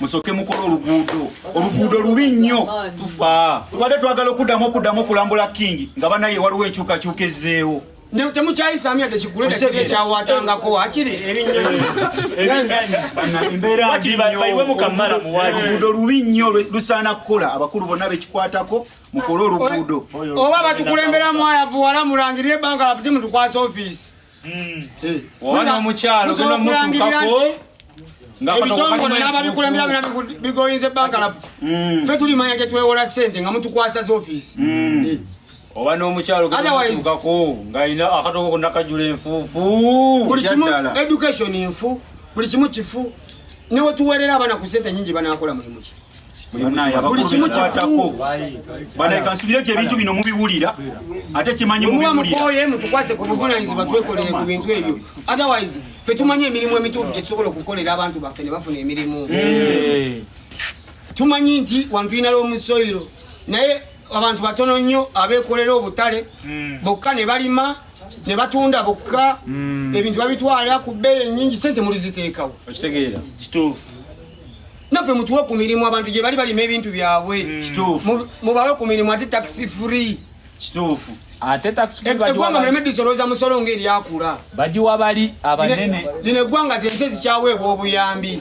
musoke mukolo oluguudo lubi nnyo tufa tubadde twagala okuddamu okulambula King nga banaye waliwo enkyukakyuka ezzeewo temukyayisaamya tekigulete ekyawatangako akiri oluguudo lubi nnyo lusaana kukola abakulu bonna bekikwatako mukole oluguudo oba batukulemberamu ayavu wala mulangirire ebbanga laputi mutukwasa ofiisi wana omukyalo genda mutukako ebitongole n'ababikulembera bina bigoyinza ebbanga laputi ffe tulimanya getwewola ssente nga mutukwasa z'ofiisi oba n'omukyalo gakako ng'alina akatoko konna kajjula enfuufu buli kimu education nfu buli kimu kifu newe tuweerera abaana ku ssente nyingi banaakola mulimu ki buli kimu kifu banakansubire ebintu bino mubiwulira ate kimanyi mubiwulira mukoye mutukwase ku buvunaanyizibwa twekolere ku bintu ebyo otherwise ffe tumanyi emirimu emituufu gye tusobola okukolera abantu baffe ne bafuna emirimu tumanyi nti wano tulina lw'omusoyiro naye abantu batono nnyo abeekolera obutale bokka ne balima ne batunda bokka ebintu babitwala ku bbeeyi ennyingi ssente muliziteekawo okitegeera kituufu naffe mutuwe ku mirimu abantu gye bali balima ebintu byabwe mubawe ku mirimu ate taxi free kituufu ate eggwanga muleme disolooza musolo ng'eryakula bagiwa bali abanene lino eggwanga zensi ezikyaweebwa obuyambi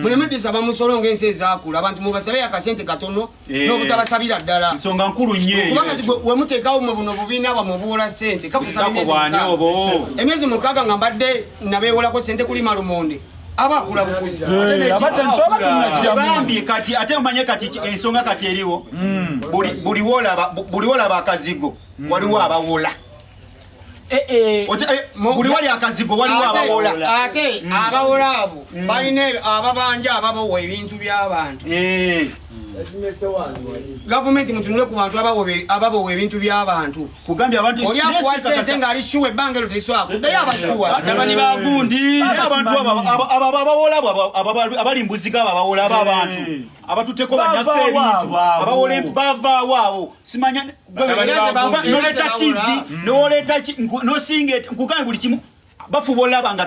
muleme disaba musolo ng'ensi ezaakula abantu mubasabe akasente katono n'obutabasabira ddala nsonga nkulu nnyo kubanga we muteekawo mwe buno bubiina bwamwe obuwola ssente emyezi 6 nga mbadde nabeewolako ssente kulima lumonde abakula bufuzi bambi kati ate omanye kati ensonga kati eriwo buli wolaba akazigo waliwo abawola buli wali akazigo waliwo abawola ate abawola abo balina ababanja ababawa ebintu by'abantu gavumenti mutunule ku bantu ababawa ebintu by'abantu kugambye abantu oli akwasa ente ng'ali shuwa ebbanga ero teswako ddayo abashuwa atabani bagundi abantu abawola abali mbuziga abo abawola abo abantu abatuteko banyaffe ebintu abawola bavaawo abo simanya noleta TV noleta nosinga nkugambye buli kimu bafuba olaba nga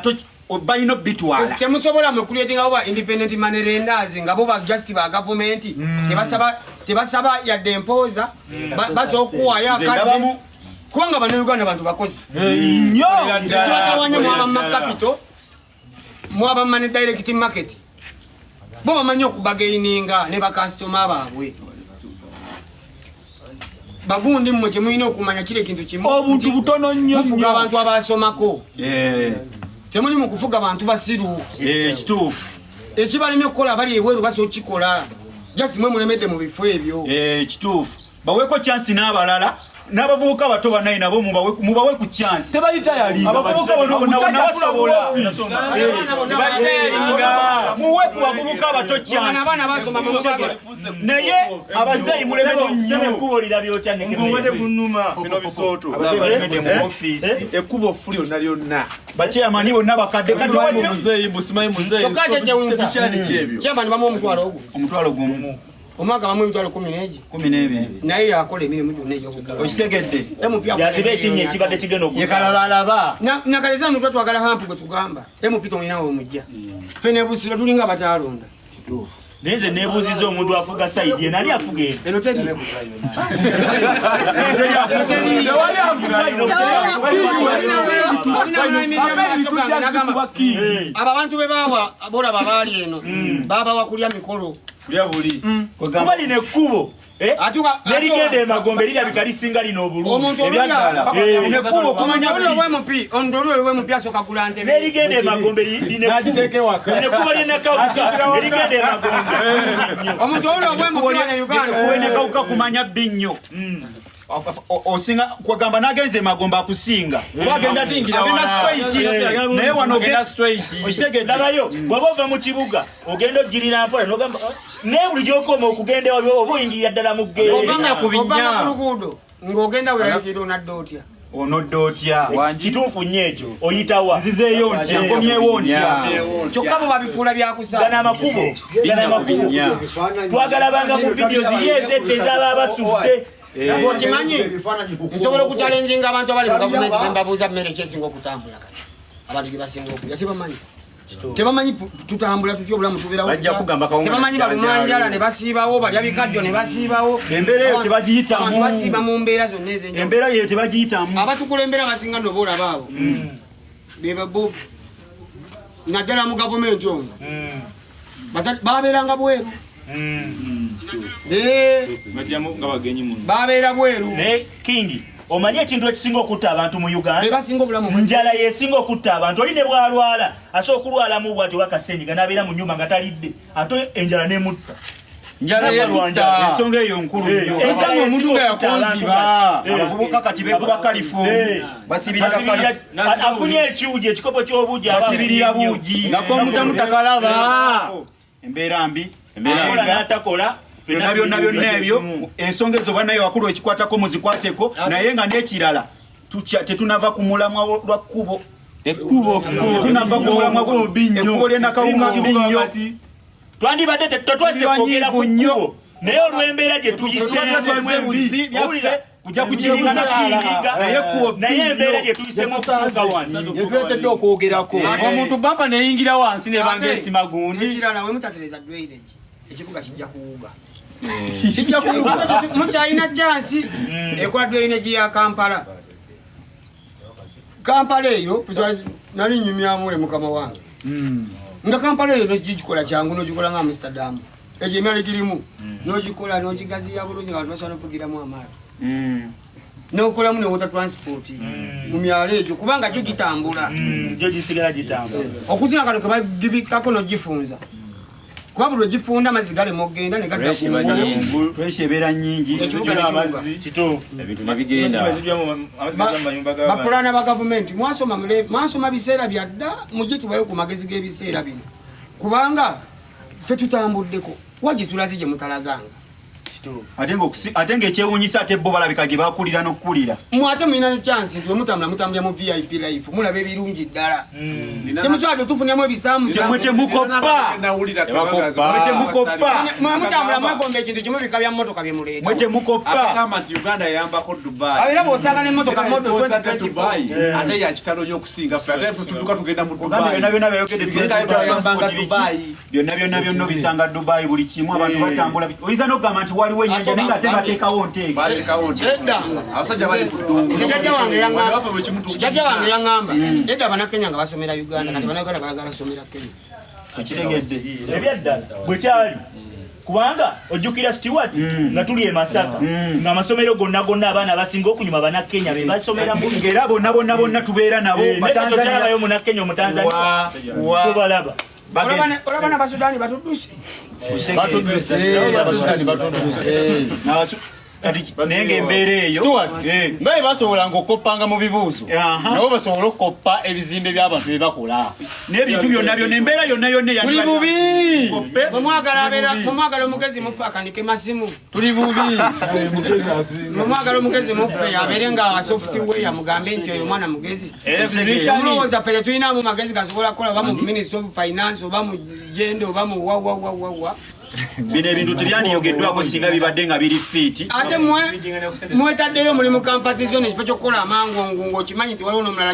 balina bitwala temusobola mukuleetinga oba independent money lenders nga bo ba just ba gavumenti tebasaba yadde empooza bazokuwayo akadde kubanga bannayuganda bantu bakozi ekibagawanya mwaba mumakapito mwaba mane direct market bo bamanyi okubagaininga ne bakasitoma baabwe bagundi mmwe kyemulina okumanya kiri ekintu kimu obuntu butono nnyo mufuga abantu abasomako temuli mu kufuga abantu basiru kituufu ekibalemye okukola abali ebweru basobola okukikola jasi mwe mulemedde mu bifo ebyo kituufu baweeko chansi n'abalala n'abavubuka bato banayi nabo mubawe ku chansi abavubuka bonna basobola muwe ku bavubuka bato chansi naye abazeeyi mulemedde mu ofiisi ekkubo fu lyonna lyonna bakyeyamani bonna bakadde kyokka kyewunsa kyebani bamu omutwalo gumu omwaka bamu emitwalo 12 naye yakola emirimu gyonna egy'obuggaga okitegedde yaziba ekinnya ekibadde kigenda okuyekalabalaba nakaliza mutwe twagala hampu gwe tugamba emupita omulinawo omujja ffe nebusiro tulinga abataalonda naye nze neebuuziza omuntu afuga sayidi ye nali afuga eno teri abo abantu be bawa bolaba baali eno babawa kulya mikolo kuba lino ekkubo nerigenda emagombe lirabika lisinga lino obulungi asooka ntebe nerigenda emagombe linekkubo lyenakawuka nerigenda emagombe omuntu oli obwemupikuwenekawuka kumanya bbi nnyo osinga kwagamba nagenze emagombe akusinga agenda straight naye wano labayo bwaba ova mu kibuga ogenda ogirira mpola nogamba naye buli gyokoma okugenda waliwo oba oyingirira ddala mu geobanga ku luguudo ng'ogenda weraliikirira onadde otya onodde otya kituufu nnyo ekyo oyitawa nzizeeyo ntya nkomyewo ntya kyokka bo babifuula byakusa gana amakubo twagalabanga mu vidiyo ziri ezedde ezaba basudde okimanyi nsobola okutalenjinga abantu abali mu gavumenti nembabuuza mmere kyesinga okutambula kati abantu gye basinga okulya tebamanyi tebamanyi tutambula tutyo obulamu tubeerawo tebamanyi balumanjala ne basiibawo balya bikajjo ne basiibawo embeera eyo tebagiyitamu abantu basiiba mu mbeera zonna ez'enjawulo embeera eyo tebagiyitamu abatukulembera basinga nno boolaba abo bebabo naddala mu gavumenti omwo babeeranga bweru babeera bweru kingi omanyi ekintu ekisinga okutta abantu mu Uganda bebasinga obulamu njala yesinga okutta abantu oli ne bwalwala asobola okulwalamu bwati wakasenyiga n'abeera mu nnyumba nga talidde ate enjala n'emutta ensonga eyo nkulu esanga omuntu nga yakonziba abavubuka kati beekuba kalifu basibirira afunye ekyugi ekikopo ky'obuugi basibirira buugi nakomutamu takalaba embeera mbi n'atakola byonna ebyo ensonga ezo banaye wakulu ekikwatako muzikwateko naye nga n'ekirala tetunava ku mulamwa lwa kkubo tetunava ku mulamwa ekkubo ly'enakawuka binyo twandibadde tetwazze kwogera ku kkubo naye olw'embeera gye tuyisemu kujja kukiringa naye embeera gye tuyisemu okutuuka wano yetwetedde okwogerako omuntu bampa neyingira wansi nebanga esima gundi ekirala wemutatereza drainage ekibuga kijja kuwuga mukyalina chansi ekola drainage ya Kampala eyo nali nyumyamule mukama wange nga Kampala eyo nogikola kyangu nogikola nga Amsterdam egyo emyalo girimu nogikola nogigaziya bulungi nga basobola nokugiramu amaato nokolamu ne water transport mu myalo egyo kubanga gyo gitambula gyo gisigala gitambula okusinga kano kebagibikako nogifunza kuba buli ogifunda amazzi galema okgenda ne gadda pressure ebeera nnyingi ebintu nebigenda bapulana ba gavumenti mwasoma biseera byadda mujje tubayo ku magezi g'ebiseera bino kubanga ffe tutambuddeko wagi tulazi gye mutalaganga ate ng'ekyewuunyisa ate bo balabika gye bakulira n'okkulira mwate mulina ne chansi nti mutambula mu VIP life mulaba ebirungi ddala temusobola tufunyamu ebisaamusaamu temukoppa mutambula mwegomba ekintu kimu bika bya mmotoka bye muleeta mwe temukoppa era bw'osanga n'emmotoka ate yakitalo y'okusinga ffe ate tutuuka tugenda mu byonna byonna byonna byonna obisanga Dubai buli kimu abantu batambula oyinza n'okugamba nti waliwo ennyanja naye nga tebateekawo nteeka jjajja wange yaŋŋamba edda Abannakenya nga basomera Uganda kati Bannayuganda bayagala basomera Kenya okitegedde ebyaddala bwe kyali kubanga ojjukira Stewart nga tuli e Masaka ng'amasomero gonna abaana abasinga okunyuma Abannakenya be basomeramu ng'era bonna tubeera nabo Batanzaniayo Munnakenya Omutanzania tubalaba olaba n'Abasudaani batudduse naye ng'embeera eyo ngaye basobolanga okukoppanga mu bibuuzo nabo basobola okukoppa ebizimbe by'abantu bye bakola n'ebintu byonna embeera yonna tuli bubi mumwagala omugezi mufe akanike masimu tuli bubi mumwagala omugezi mufe abeere nga software mugambe nti oyo mwana mugezi mulowooza ffe tetulinamu magezi gasobola kukola oba mu Ministry of Finance oba mu jende oba mu wawawawawa bino ebintu tebyandiyogeddwako singa bibadde nga biri fiiti ate mwetaddeyo mulimu kampati zone ekifo ky'okukola amangu ng'okimanyi nti waliwo n'omulala